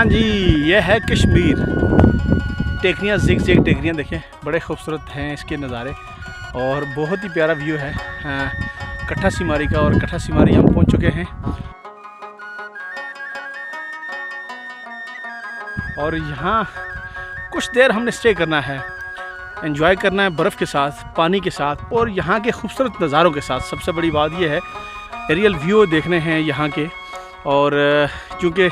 हाँ जी, ये है कश्मीर। टेकरियाँ जिग टेकरियाँ देखें, बड़े खूबसूरत हैं इसके नज़ारे और बहुत ही प्यारा व्यू है कट्ठा सीमारी का। और कट्ठा सीमारी हम पहुँच चुके हैं और यहाँ कुछ देर हमने स्टे करना है, एंजॉय करना है बर्फ़ के साथ, पानी के साथ और यहाँ के खूबसूरत नज़ारों के साथ। सबसे बड़ी बात यह है एरियल व्यू देखने हैं यहाँ के। और चूँकि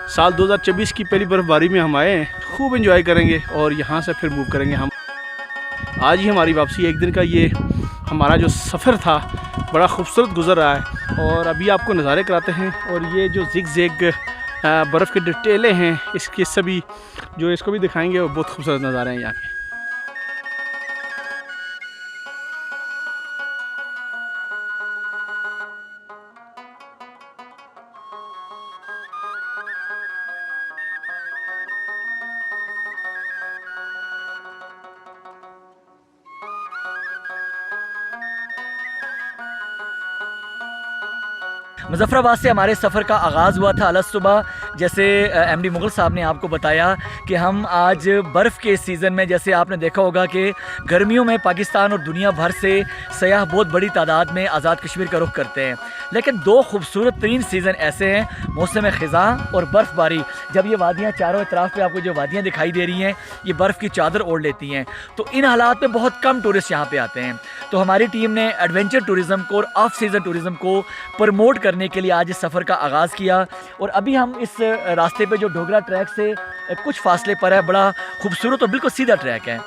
साल 2024 की पहली बर्फ़बारी में हम आए हैं, खूब एंजॉय करेंगे और यहाँ से फिर मूव करेंगे हम। आज ही हमारी वापसी, एक दिन का ये हमारा जो सफ़र था बड़ा खूबसूरत गुजर रहा है और अभी आपको नज़ारे कराते हैं। और ये जो जिग बर्फ़ के डिटेलें हैं इसके सभी जो इसको भी दिखाएंगे और बहुत खूबसूरत नज़ारे हैं यहाँ के। मुज़फ़्फ़राबाद से हमारे सफ़र का आगाज़ हुआ था अलग सुबह। जैसे एमडी मुग़ल साहब ने आपको बताया कि हम आज बर्फ़ के सीज़न में, जैसे आपने देखा होगा कि गर्मियों में पाकिस्तान और दुनिया भर से सयाह बहुत बड़ी तादाद में आज़ाद कश्मीर का रुख करते हैं, लेकिन दो खूबसूरत तरीन सीज़न ऐसे हैं, मौसम ख़िज़ां और बर्फ़बारी। जब ये वादियाँ चारों तरफ पे आपको जो वादियाँ दिखाई दे रही हैं ये बर्फ़ की चादर ओढ़ लेती हैं, तो इन हालात में बहुत कम टूरिस्ट यहाँ पे आते हैं। तो हमारी टीम ने एडवेंचर टूरिज़म को और ऑफ सीज़न टूरिज़म को प्रमोट करने के लिए आज इस सफ़र का आगाज़ किया। और अभी हम इस रास्ते पे जो डोगरा ट्रैक से कुछ फासले पर है, बड़ा खूबसूरत और बिल्कुल सीधा ट्रैक है।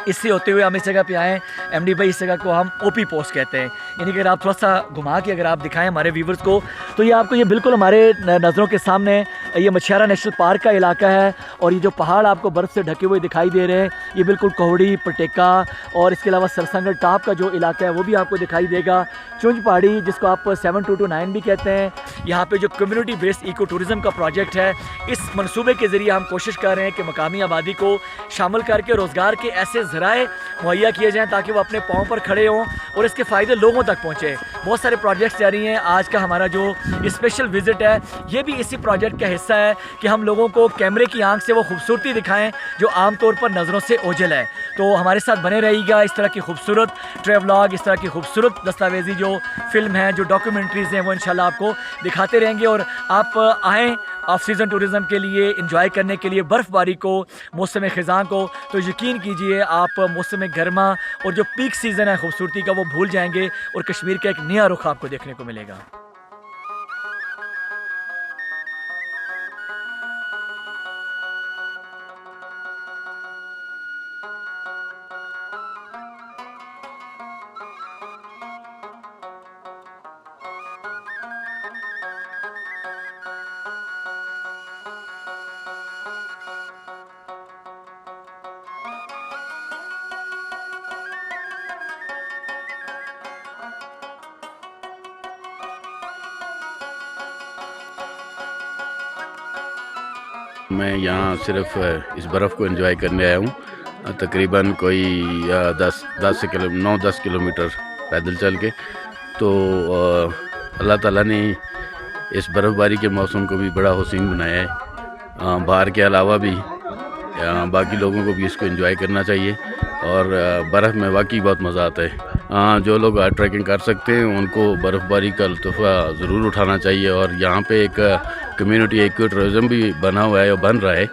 इससे होते हुए हम इस जगह पे आए। एमडी भाई, इस जगह को हम ओपी पोस्ट कहते हैं, यानी कि अगर आप थोड़ा सा घुमा के अगर आप दिखाएं हमारे व्यूवर्स को, तो ये आपको ये बिल्कुल हमारे नज़रों के सामने ये मछियारा नेशनल पार्क का इलाका है। और ये जो पहाड़ आपको बर्फ़ से ढके हुए दिखाई दे रहे हैं ये बिल्कुल कोहड़ी, पटेका और इसके अलावा सरसंगल टॉप का जो इलाका है वो भी आपको दिखाई देगा। चुंज पहाड़ी जिसको आप 7229 भी कहते हैं, यहाँ पे जो कम्युनिटी बेस्ड इको टूरिज़म का प्रोजेक्ट है, इस मनसूबे के ज़रिए हम कोशिश कर रहे हैं कि मकामी आबादी को शामिल करके रोज़गार के ऐसे ज़राए मुहैया किए जाएँ ताकि वो अपने पाँव पर खड़े हों और इसके फ़ायदे लोगों तक पहुँचे। बहुत सारे प्रोजेक्ट्स जारी हैं। आज का हमारा जो स्पेशल विज़िट है ये भी इसी प्रोजेक्ट का हिस्सा है कि हम लोगों को कैमरे की आंख से वो खूबसूरती दिखाएं जो आमतौर पर नज़रों से ओझल है। तो हमारे साथ बने रहिएगा, इस तरह की खूबसूरत ट्रैवलॉग, इस तरह की खूबसूरत दस्तावेज़ी जो फिल्म है, जो डॉक्यूमेंट्रीज़ हैं, वो इंशाल्लाह आपको दिखाते रहेंगे। और आप आएँ ऑफ सीज़न टूरिज़म के लिए, इंजॉय करने के लिए बर्फ़बारी को, मौसम ख़िज़ां को, तो यकीन कीजिए आप मौसम गर्मा और जो पीक सीज़न है खूबसूरती का वो भूल जाएंगे और कश्मीर का एक नया रुख आपको देखने को मिलेगा। मैं यहाँ सिर्फ इस बर्फ़ को एंजॉय करने आया हूँ। तकरीबन कोई 9-10 किलोमीटर पैदल चल के। तो अल्लाह ताला ने इस बर्फ़बारी के मौसम को भी बड़ा हुसीन बनाया है। बाहर के अलावा भी बाकी लोगों को भी इसको एंजॉय करना चाहिए और बर्फ़ में वाकई बहुत मज़ा आता है। जो लोग ट्रैकिंग कर सकते हैं उनको बर्फ़बारी का लुत्फ़ा ज़रूर उठाना चाहिए। और यहाँ पे एक कम्युनिटी इको टूरिज़म भी बना हुआ है और बन रहा है।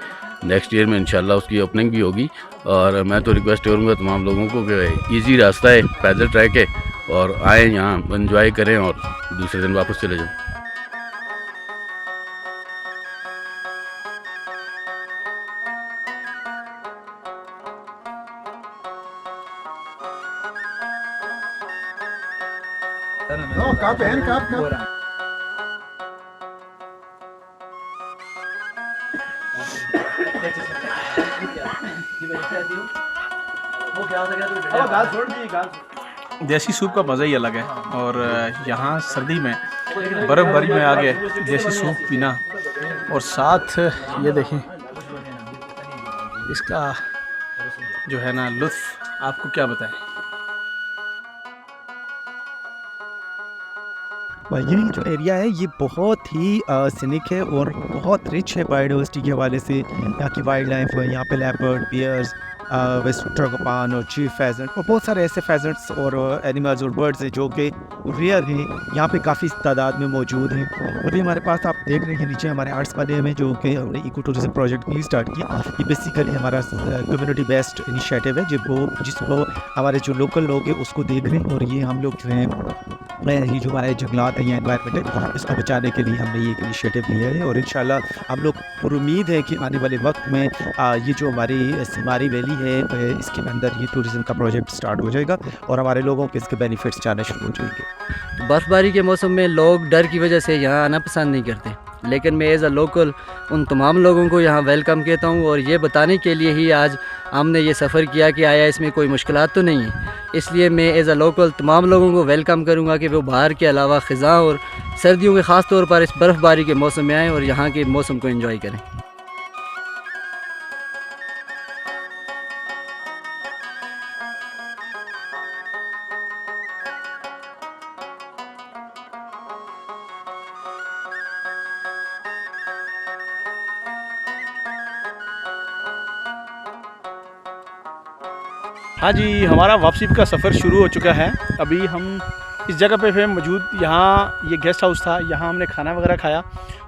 नेक्स्ट ईयर में इंशाल्लाह उसकी ओपनिंग भी होगी। और मैं तो रिक्वेस्ट करूँगा तमाम लोगों को कि ईज़ी रास्ता है, पैदल ट्रैक है, और आएँ यहाँ एंजॉय करें और दूसरे दिन वापस चले जाएँ। देसी सूप का मज़ा ही अलग है। और यहाँ सर्दी में बर्फ़बारी में आगे देसी सूप पीना और साथ ये देखें इसका जो है ना लुत्फ़, आपको क्या बताएं। ये जो एरिया है ये बहुत ही सीनिक है और बहुत रिच है बायोडाइवर्सिटी के हवाले से। यहाँ की वाइल्ड लाइफ, यहाँ पे लेपर्ड, बियर्स, वेस्ट ट्रगोपान और चीफ फेजेंट और बहुत सारे ऐसे फेजेंट्स और एनिमल्स और बर्ड्स हैं जो कि रेयर हैं, यहाँ पे काफ़ी तादाद में मौजूद हैं। अभी हमारे पास आप देख रहे हैं नीचे हमारे आर्ट्स वाले में जो कि हमने इको टूरिज्म प्रोजेक्ट भी स्टार्ट किया। ये बेसिकली हमारा कम्युनिटी बेस्ड इनिशिएटिव है जिसको हमारे जो लोकल लोग हैं उसको देख रहे हैं। और ये हम लोग जो हैं ये जो हमारे जंगलात हैं या एनवायरनमेंट है इसको बचाने के लिए हमने ये एक इनिशिएटिव लिया है। और इंशाल्लाह हम लोग पर उम्मीद है कि आने वाले वक्त में ये जो हमारी सिमारी वैली है इसके अंदर ये टूरिज़्म का प्रोजेक्ट स्टार्ट हो जाएगा और हमारे लोगों को इसके बेनिफिट्स जाने शुरू हो जाएंगे। बर्फ़बारी के मौसम में लोग डर की वजह से यहाँ आना पसंद नहीं करते, लेकिन मैं एज़ अ लोकल उन तमाम लोगों को यहाँ वेलकम कहता हूँ और ये बताने के लिए ही आज हमने ये सफ़र किया कि आया इसमें कोई मुश्किलात तो नहीं है। इसलिए मैं एज़ अ लोकल तमाम लोगों को वेलकम करूँगा कि वो बाहर के अलावा ख़ज़ां और सर्दियों के ख़ास तौर पर इस बर्फ़बारी के मौसम में आएँ और यहाँ के मौसम को एंजॉय करें। हाँ जी, हमारा वापसी का सफ़र शुरू हो चुका है। अभी हम इस जगह पे मौजूद, यहाँ ये गेस्ट हाउस था, यहाँ हमने खाना वगैरह खाया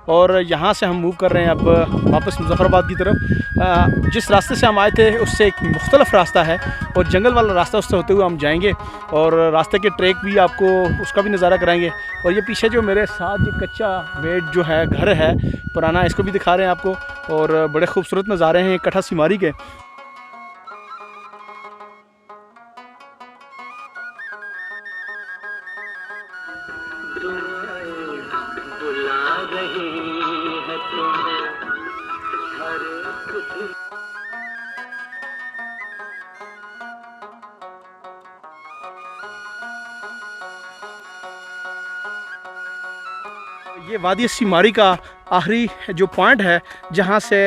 और यहाँ से हम मूव कर रहे हैं अब वापस मुजफ्फराबाद की तरफ। जिस रास्ते से हम आए थे उससे एक मुख्तलिफ रास्ता है और जंगल वाला रास्ता उससे होते हुए हम जाएंगे और रास्ते के ट्रैक भी आपको उसका भी नज़ारा कराएंगे। और ये पीछे जो मेरे साथ ये कच्चा मेड जो है घर है पुराना, इसको भी दिखा रहे हैं आपको। और बड़े खूबसूरत नज़ारे हैं कठा सिमारी के। ये वादी सिमारी का आखिरी जो पॉइंट है जहाँ से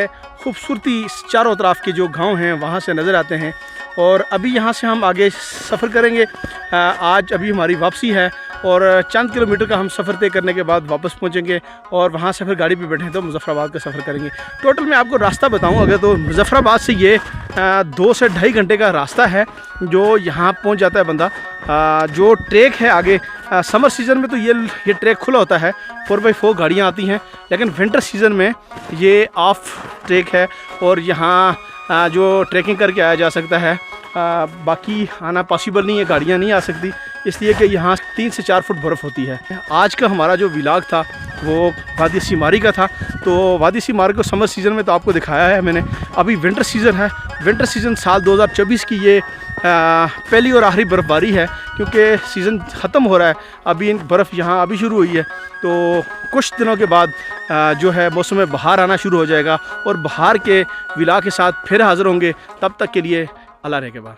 खूबसूरती चारों तरफ के जो गांव हैं वहाँ से नज़र आते हैं। और अभी यहाँ से हम आगे सफ़र करेंगे। आज अभी हमारी वापसी है और चंद किलोमीटर का हम सफ़र तय करने के बाद वापस पहुँचेंगे और वहाँ से फिर गाड़ी पे बैठें तो मुजफ्फराबाद का सफ़र करेंगे। टोटल मैं आपको रास्ता बताऊँ अगर तो मुजफ्फराबाद से ये 2 से 2.5 घंटे का रास्ता है जो यहाँ पहुँच जाता है बंदा। जो ट्रैक है आगे समर सीज़न में तो ये ट्रैक खुला होता है, 4x4 गाड़ियाँ आती हैं, लेकिन विंटर सीज़न में ये ऑफ ट्रैक है और यहाँ जो ट्रैकिंग करके आया जा सकता है। बाकी आना पॉसिबल नहीं है, गाड़ियाँ नहीं आ सकती इसलिए कि यहाँ 3 से 4 फुट बर्फ़ होती है। आज का हमारा जो व्लॉग था वो वादी सिमारी का था। तो वादी सिमारी को समर सीज़न में तो आपको दिखाया है मैंने। अभी विंटर सीज़न है, विंटर सीज़न साल 2024 की ये पहली और आखिरी बर्फ़बारी है क्योंकि सीज़न ख़त्म हो रहा है। अभी बर्फ़ यहाँ अभी शुरू हुई है तो कुछ दिनों के बाद जो है मौसम में बहार आना शुरू हो जाएगा और बहार के व्लॉग के साथ फिर हाज़िर होंगे। तब तक के लिए अल्लाह रहे के बाद।